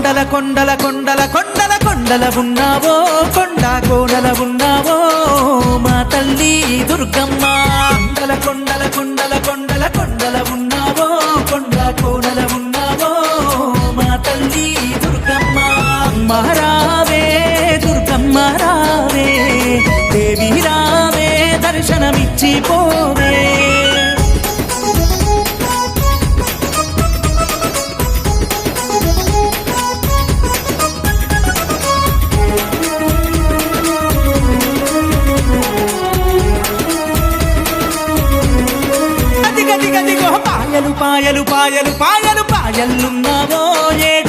కొండల కొండల కొండల కొండల కొండల ఉన్నావో కొండ కోనల ఉన్నావో మా తల్లి దుర్గమ్మ కొండల కొండల కొండల కొండల కొండల ఉన్నావో కొండ కోనల ఉన్నావో మా తల్లి దుర్గమ్మ మహారావే దుర్గమ్మ రావే దేవి రావే దర్శనమిచ్చి పోవే పాయలు పాయలు పాయలు పాయలు పాయలున్నావో ఏడు